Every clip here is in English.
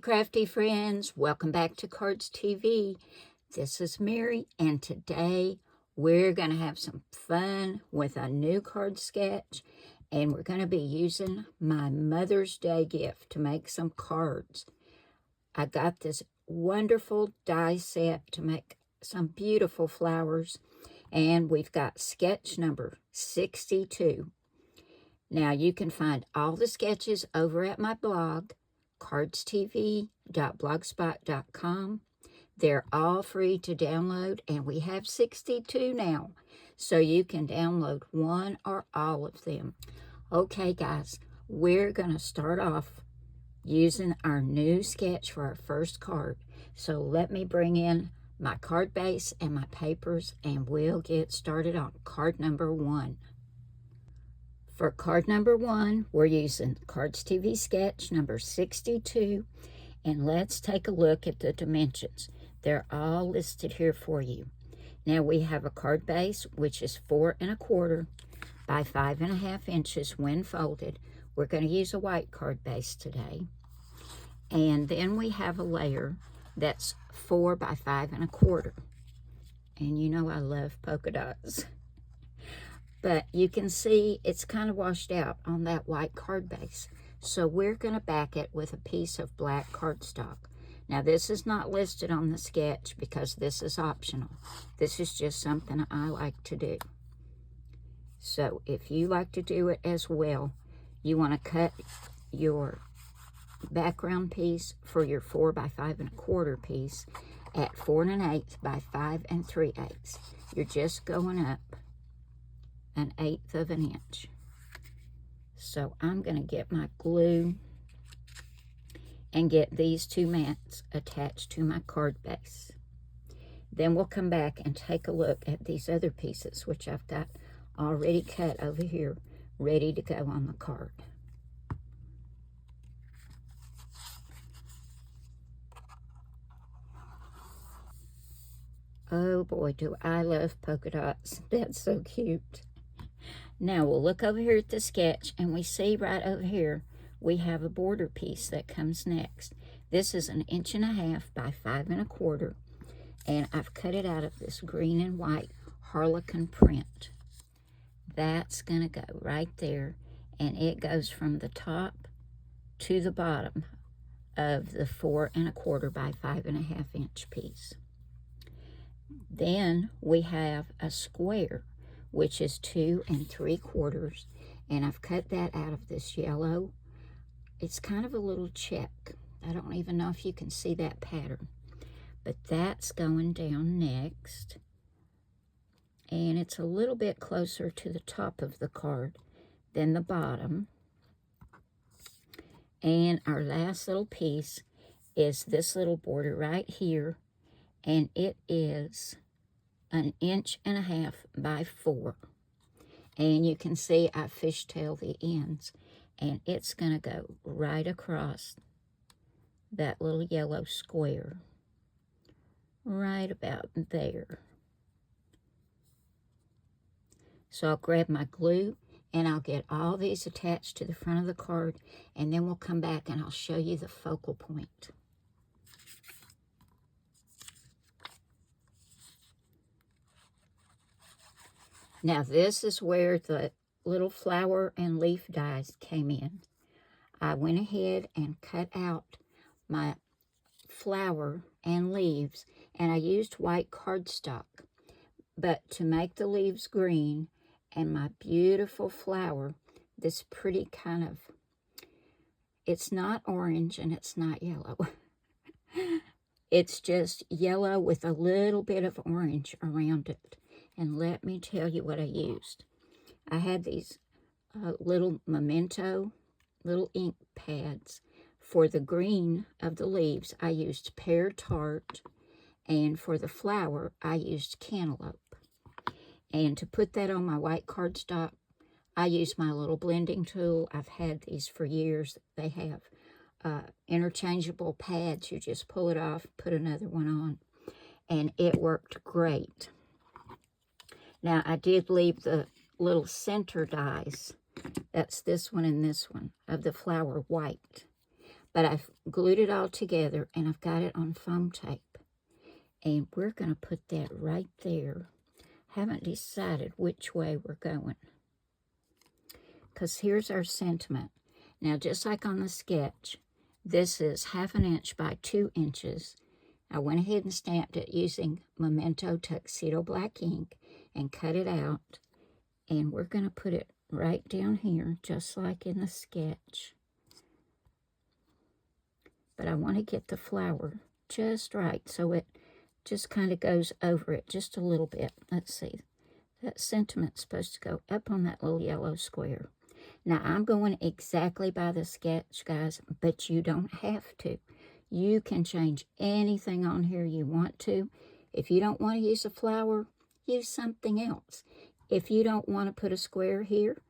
crafty friends, welcome back to Cardz TV. This is Mary, and today we're going to have some fun with a new card sketch, and we're going to be using my Mother's Day gift to make some cards. I got this wonderful die set to make some beautiful flowers, and we've got sketch number 62. Now you can find all the sketches over at my blog, cardztv.blogspot.com. They're all free to download, and we have 62 now, so you can download one or all of them. Okay, guys, we're going to start off using our new sketch for our first card. So let me bring in my card base and my papers, and we'll get started on card number 1. For card number 1, we're using Cardz TV Sketch number 62, and let's take a look at the dimensions. They're all listed here for you. Now we have a card base, which is 4 1/4 by 5 1/2 inches when folded. We're going to use a white card base today. And then we have a layer that's 4 by 5 1/4. And you know I love polka dots. But you can see it's kind of washed out on that white card base. So we're going to back it with a piece of black cardstock. Now this is not listed on the sketch because this is optional. This is just something I like to do. So if you like to do it as well, you want to cut your background piece for your 4 by 5 1/4 piece at 4 1/8 by 5 3/8. You're just going up 1/8 of an inch. So I'm going to get my glue and get these two mats attached to my card base. Then we'll come back and take a look at these other pieces, which I've got already cut over here, ready to go on the card. Oh boy, do I love polka dots. That's so cute. Now we'll look over here at the sketch, and we see right over here we have a border piece that comes next. This is 1 1/2 by 5 1/4, and I've cut it out of this green and white harlequin print. That's going to go right there, and it goes from the top to the bottom of the 4 1/4 by 5 1/2 inch piece. Then we have a square, which is 2 3/4, and I've cut that out of this yellow. It's kind of a little check. I don't even know if you can see that pattern, but that's going down next, and it's a little bit closer to the top of the card than the bottom. And our last little piece is this little border right here, and it is 1 1/2 by 4. And you can see I fishtail the ends, and it's going to go right across that little yellow square, right about there. So I'll grab my glue, and I'll get all these attached to the front of the card, and then we'll come back and I'll show you the focal point. Now this is where the little flower and leaf dies came in. I went ahead and cut out my flower and leaves, and I used white cardstock. But to make the leaves green and my beautiful flower, this pretty kind of, it's not orange and it's not yellow. It's just yellow with a little bit of orange around it. And let me tell you what I used. I had these little memento, little ink pads. For the green of the leaves, I used pear tart, and for the flower, I used cantaloupe. And to put that on my white cardstock, I used my little blending tool. I've had these for years. They have interchangeable pads. You just pull it off, put another one on, and it worked great. Now, I did leave the little center dies. That's this one and this one of the flower white. But I've glued it all together, and I've got it on foam tape. And we're going to put that right there. Haven't decided which way we're going. Because here's our sentiment. Now, just like on the sketch, this is 1/2 inch by 2 inches. I went ahead and stamped it using Memento Tuxedo Black ink and cut it out. And we're going to put it right down here, just like in the sketch. But I want to get the flower just right, so it just kind of goes over it just a little bit. Let's see. That sentiment's supposed to go up on that little yellow square. Now, I'm going exactly by the sketch, guys, but you don't have to. You can change anything on here you want to. If you don't want to use a flower, use something else. If you don't want to put a square here,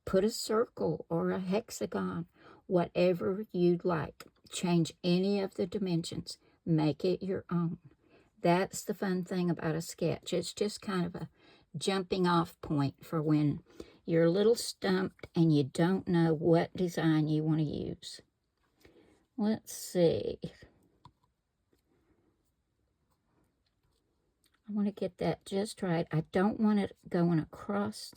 put a circle or a hexagon, whatever you'd like. Change any of the dimensions. Make it your own. That's the fun thing about a sketch. It's just kind of a jumping off point for when you're a little stumped and you don't know what design you want to use. Let's see. I want to get that just right. I don't want it going across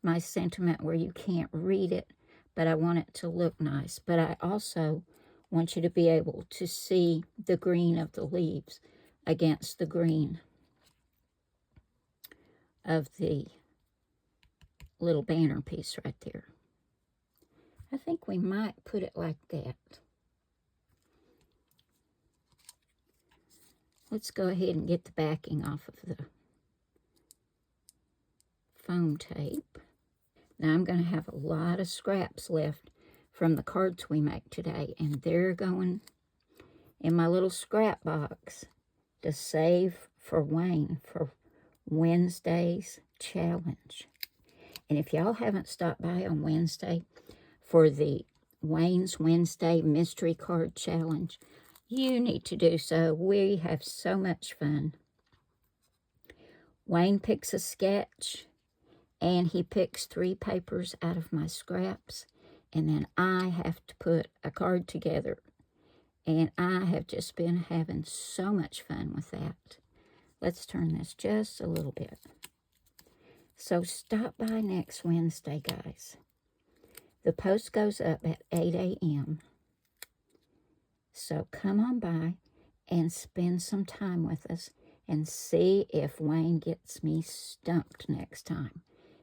my sentiment where you can't read it, but I want it to look nice. But I also want you to be able to see the green of the leaves against the green of the little banner piece right there. I think we might put it like that. Let's go ahead and get the backing off of the foam tape. Now I'm going to have a lot of scraps left from the cards we make today, and they're going in my little scrap box to save for Wayne for Wednesday's challenge. And if y'all haven't stopped by on Wednesday for the Wayne's Wednesday Mystery Card Challenge, you need to do so. We have so much fun. Wayne picks a sketch, and he picks 3 papers out of my scraps, and then I have to put a card together. And I have just been having so much fun with that. Let's turn this just a little bit. So stop by next Wednesday, guys. The post goes up at 8 a.m. So come on by and spend some time with us and see if Wayne gets me stumped next time.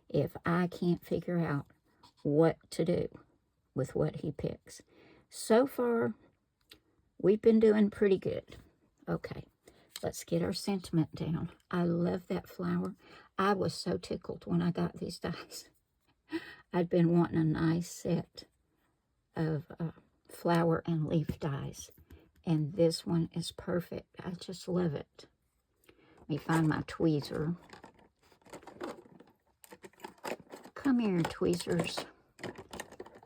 If I can't figure out what to do with what he picks. So far, we've been doing pretty good. Okay, let's get our sentiment down. I love that flower. I was so tickled when I got these dies. I'd been wanting a nice set of flower and leaf dies, and this one is perfect. I just love it. Let me find my tweezer. Come here, tweezers.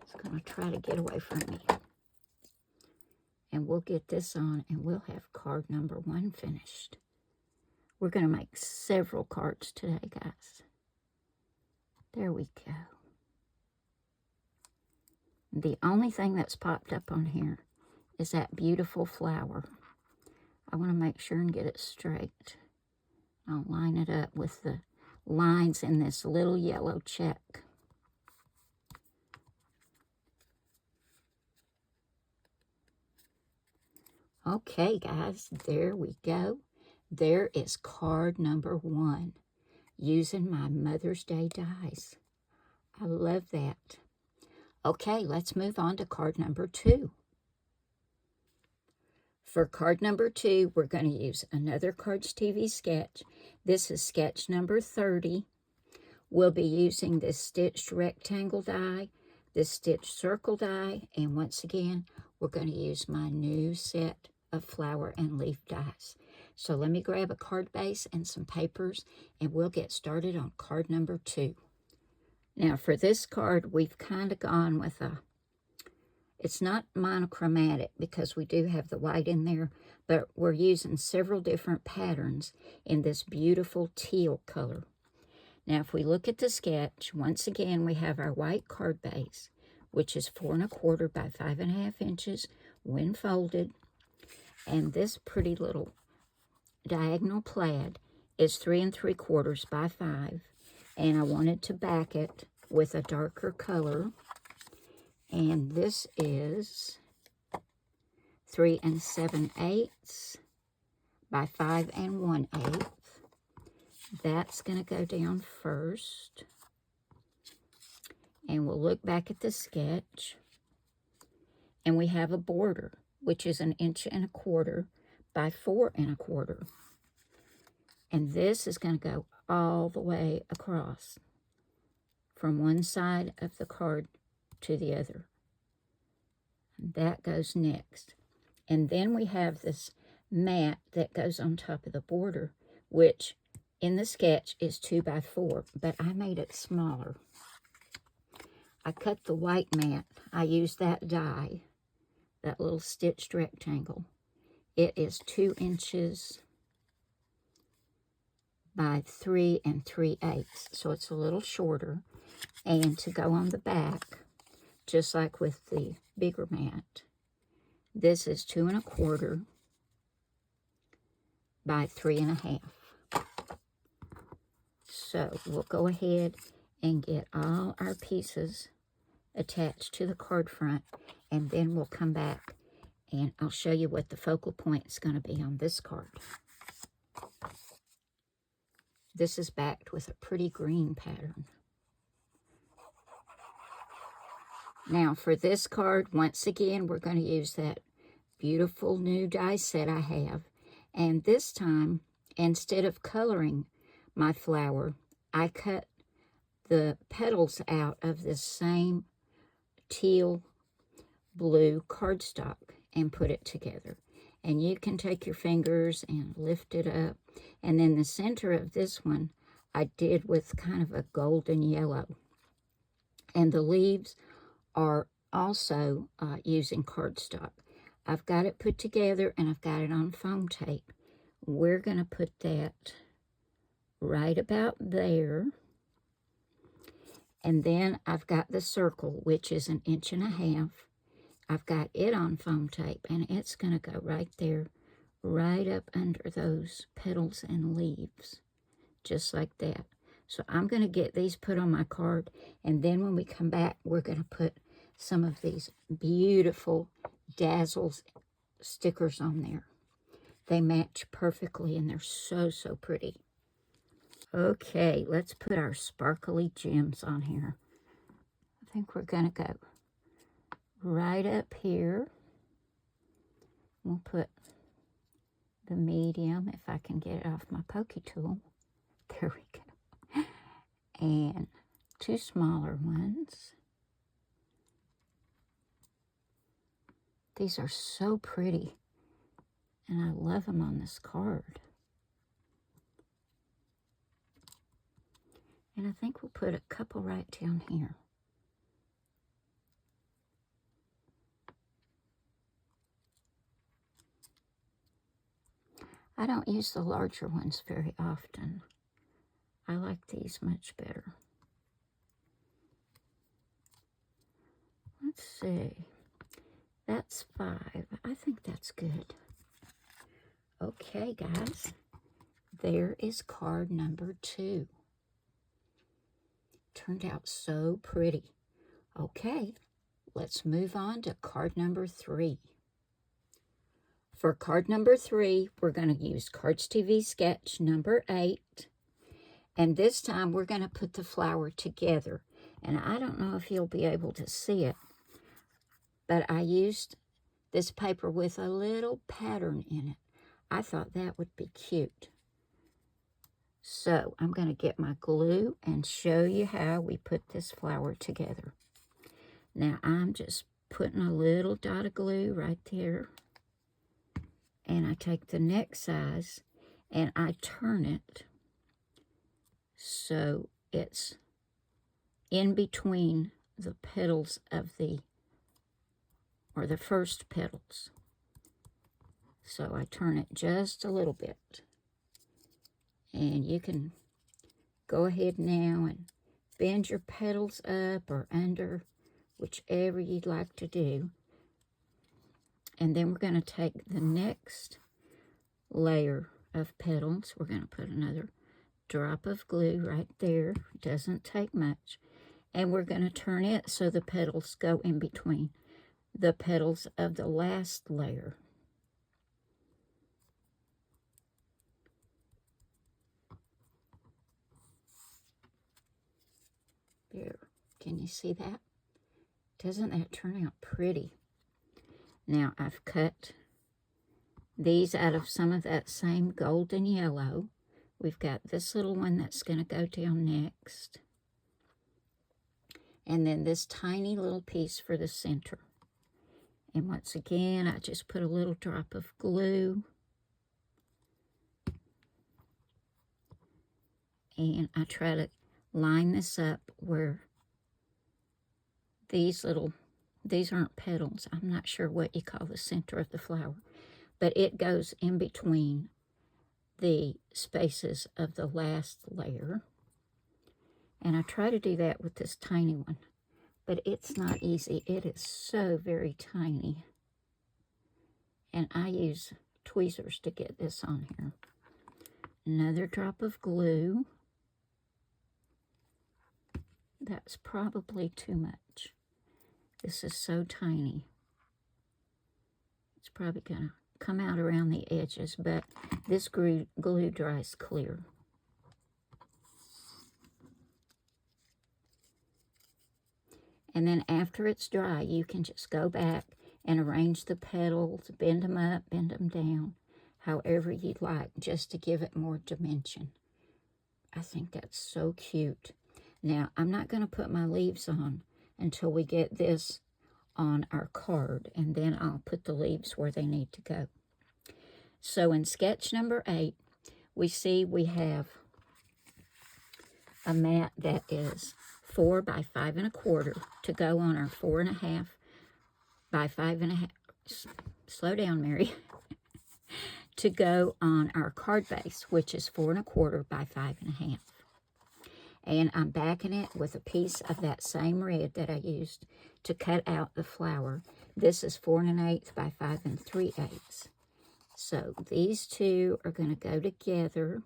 It's going to try to get away from me. And we'll get this on, and we'll have card number 1 finished. We're going to make several cards today, guys. There we go. The only thing that's popped up on here is that beautiful flower. I want to make sure and get it straight. I'll line it up with the lines in this little yellow check. Okay, guys, there we go. There is card number 1 using my Mother's Day dies. I love that. Okay, let's move on to card number 2. For card number 2, we're going to use another Cardz TV sketch. This is sketch number 30. We'll be using this stitched rectangle die, this stitched circle die, and once again, we're going to use my new set of flower and leaf dies. So let me grab a card base and some papers, and we'll get started on card number 2. Now, for this card, we've kind of gone with it's not monochromatic because we do have the white in there, but we're using several different patterns in this beautiful teal color. Now, if we look at the sketch, once again, we have our white card base. which is 4 1/4 by 5 1/2 inches when folded. And this pretty little diagonal plaid is 3 3/4 by 5. And I wanted to back it with a darker color. And this is 3 7/8 by 5 1/8. That's going to go down first. And we'll look back at the sketch. And we have a border, which is 1 1/4 by 4 1/4. And this is going to go all the way across from one side of the card to the other. And that goes next. And then we have this mat that goes on top of the border, which in the sketch is 2 by 4, but I made it smaller. I cut the white mat. I used that die, that little stitched rectangle. It is 2 inches by 3 3/8, so it's a little shorter. And to go on the back, just like with the bigger mat, this is 2 1/4 by 3 1/2. So we'll go ahead and get all our pieces attached to the card front, and then we'll come back and I'll show you what the focal point is going to be on this card. This is backed with a pretty green pattern. Now for this card, once again, we're going to use that beautiful new die set I have. And this time, instead of coloring my flower, I cut the petals out of this same teal blue cardstock and put it together. And you can take your fingers and lift it up. And then the center of this one, I did with kind of a golden yellow. And the leaves are also using cardstock. I've got it put together and I've got it on foam tape. We're going to put that right about there. And then I've got the circle, which is 1 1/2 inches. I've got it on foam tape, and it's going to go right there, right up under those petals and leaves, just like that. So I'm going to get these put on my card, and then when we come back, we're going to put some of these beautiful Dazzles stickers on there. They match perfectly, and they're so, so pretty. Okay, let's put our sparkly gems on here. I think we're going to go right up here. We'll put the medium, if I can get it off my pokey tool. There we go. And 2 smaller ones. These are so pretty, and I love them on this card. And I think we'll put a couple right down here. I don't use the larger ones very often. I like these much better. Let's see. That's 5. I think that's good. Okay, guys. There is card number 2. Turned out so pretty. Okay, let's move on to card number 3. For card number 3, we're going to use Cardz TV Sketch number 8. And this time we're going to put the flower together. And I don't know if you'll be able to see it, but I used this paper with a little pattern in it. I thought that would be cute. So I'm going to get my glue and show you how we put this flower together. Now I'm just putting a little dot of glue right there. And I take the next size and I turn it so it's in between the petals of the first petals. So I turn it just a little bit. And you can go ahead now and bend your petals up or under, whichever you'd like to do. And then we're going to take the next layer of petals. We're going to put another drop of glue right there. Doesn't take much. And we're going to turn it so the petals go in between the petals of the last layer. There. Can you see that? Doesn't that turn out pretty? Now I've cut these out of some of that same golden yellow. We've got this little one that's going to go down next. And then this tiny little piece for the center. And once again, I just put a little drop of glue. And I try to line this up where these aren't petals. I'm not sure what you call the center of the flower. But it goes in between the spaces of the last layer. And I try to do that with this tiny one. But it's not easy. It is so very tiny. And I use tweezers to get this on here. Another drop of glue. That's probably too much. This is so tiny. It's probably going to come out around the edges, but this glue dries clear. And then after it's dry, you can just go back and arrange the petals, bend them up, bend them down, however you'd like, just to give it more dimension. I think that's so cute. Now, I'm not going to put my leaves on until we get this on our card, and then I'll put the leaves where they need to go. So in sketch number 8, we see we have a mat that is 4 by 5 1/4 to go on our 4.5 by 5 1/2. Slow down, Mary. To go on our card base, which is 4 1/4 by 5 1/2. And I'm backing it with a piece of that same red that I used to cut out the flower. This is 4 1/8 by 5 3/8. So these two are going to go together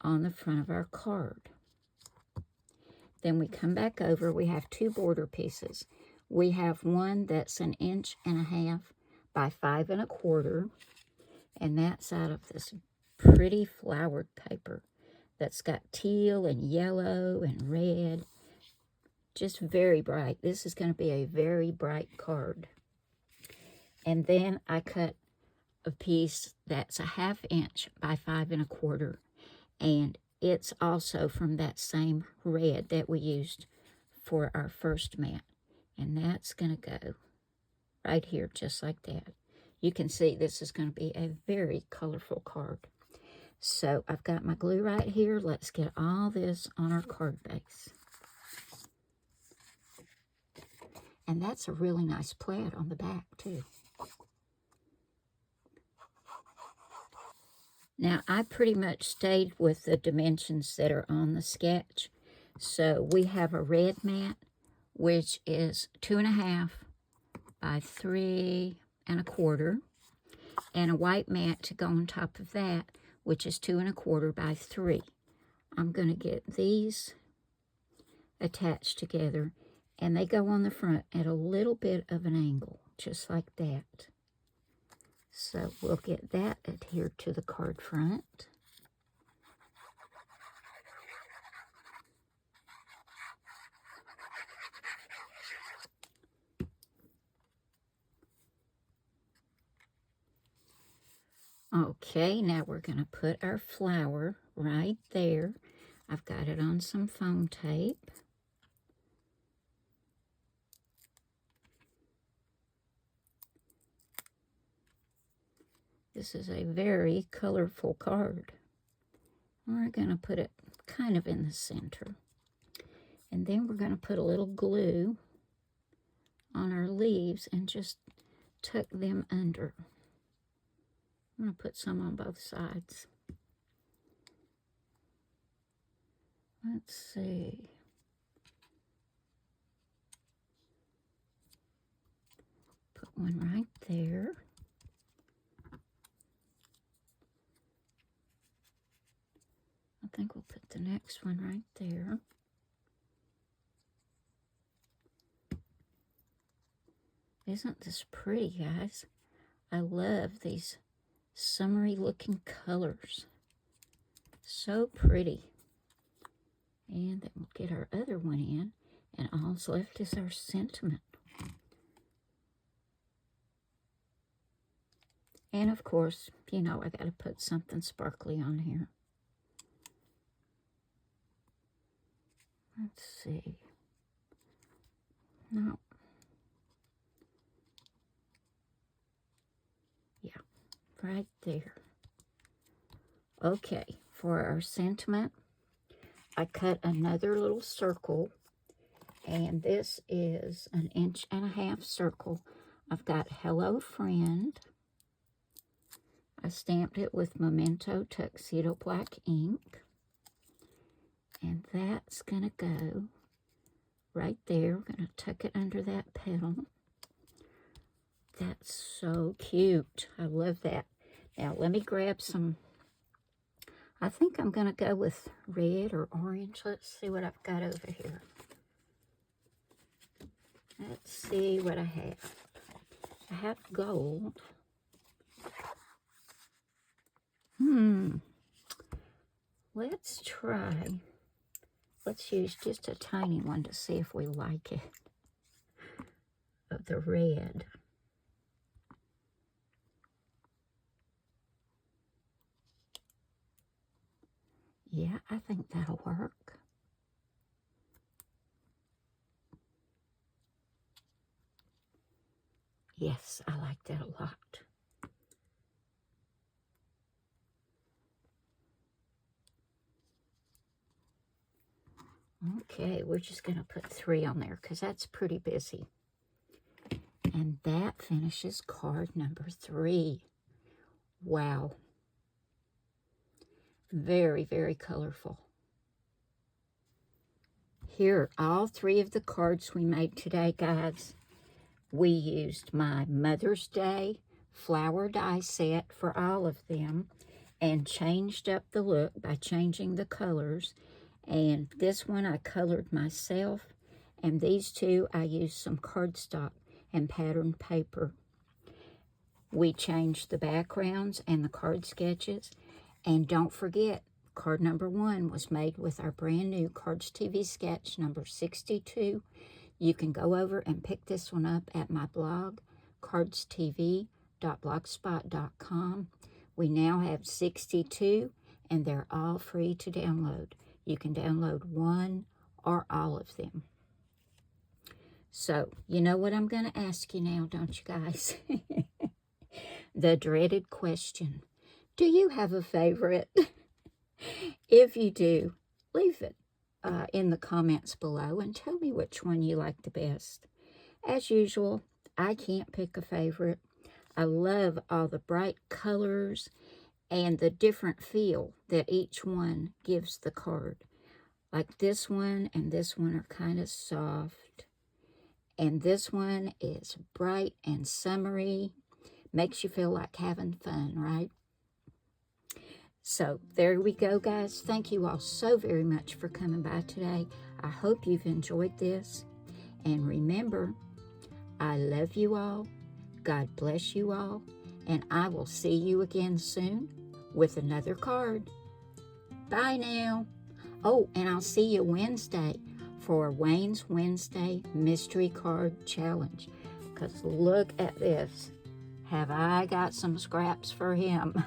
on the front of our card. Then we come back over. We have 2 border pieces. We have one that's 1.5 inches by 5 1/4, and that's out of this pretty flowered paper that's got teal and yellow and red. Just very bright. This is going to be a very bright card. And then I cut a piece that's 1/2 inch by 5 1/4, and it's also from that same red that we used for our first mat. And that's going to go right here, just like that. You can see this is going to be a very colorful card. So I've got my glue right here. Let's get all this on our card base. And that's a really nice plaid on the back, too. Now, I pretty much stayed with the dimensions that are on the sketch. So we have a red mat, which is 2.5 by 3 1/4, and a white mat to go on top of that, which is 2 1/4 by 3. I'm going to get these attached together, and they go on the front at a little bit of an angle, just like that. So we'll get that adhered to the card front. Okay, now we're going to put our flower right there. I've got it on some foam tape. This is a very colorful card. We're going to put it kind of in the center. And then we're going to put a little glue on our leaves and just tuck them under. I'm going to put some on both sides. Let's see. one right there. I think we'll put the next one right there. Isn't this pretty, guys? I love these summery looking colors. So pretty. And then we'll get our other one in. And all's left is our sentiment. And of course, you know, I got to put something sparkly on here. Let's see. No. Yeah, right there. Okay, for our sentiment, I cut another little circle, and this is an 1.5 inch circle. I've got Hello Friend. I stamped it with Memento Tuxedo Black ink. And that's going to go right there. We're going to tuck it under that petal. That's so cute. I love that. Now, let me grab some. I think I'm going to go with red or orange. Let's see what I've got over here. Let's see what I have. I have gold. Let's try. Let's use just a tiny one to see if we like it. Of the red. Yeah, I think that'll work. Yes, I like that a lot. Okay, we're just going to put 3 on there because that's pretty busy. And that finishes card number 3. Wow. Very, very colorful. Here are all 3 of the cards we made today, guys. We used my Mother's Day flower die set for all of them and changed up the look by changing the colors. And this one I colored myself, and these 2 I used some cardstock and patterned paper. We changed the backgrounds and the card sketches. And don't forget, card number 1 was made with our brand new Cardz TV Sketch number 62. You can go over and pick this one up at my blog, cardzdtv.blogspot.com. We now have 62, and they're all free to download. You can download 1 or all of them. So, you know what I'm going to ask you now, don't you guys? The dreaded question. Do you have a favorite? If you do, leave it in the comments below and tell me which one you like the best. As usual, I can't pick a favorite. I love all the bright colors and the different feel that each one gives the card. Like this one and this one are kind of soft. And this one is bright and summery. Makes you feel like having fun, right? So there we go, guys. Thank you all so very much for coming by today. I hope you've enjoyed this. And remember, I love you all. God bless you all. And I will see you again soon with another card. Bye now. Oh, and I'll see you Wednesday for Wayne's Wednesday Mystery Card Challenge. Because look at this. Have I got some scraps for him?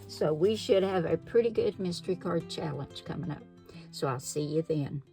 So we should have a pretty good mystery card challenge coming up. So I'll see you then.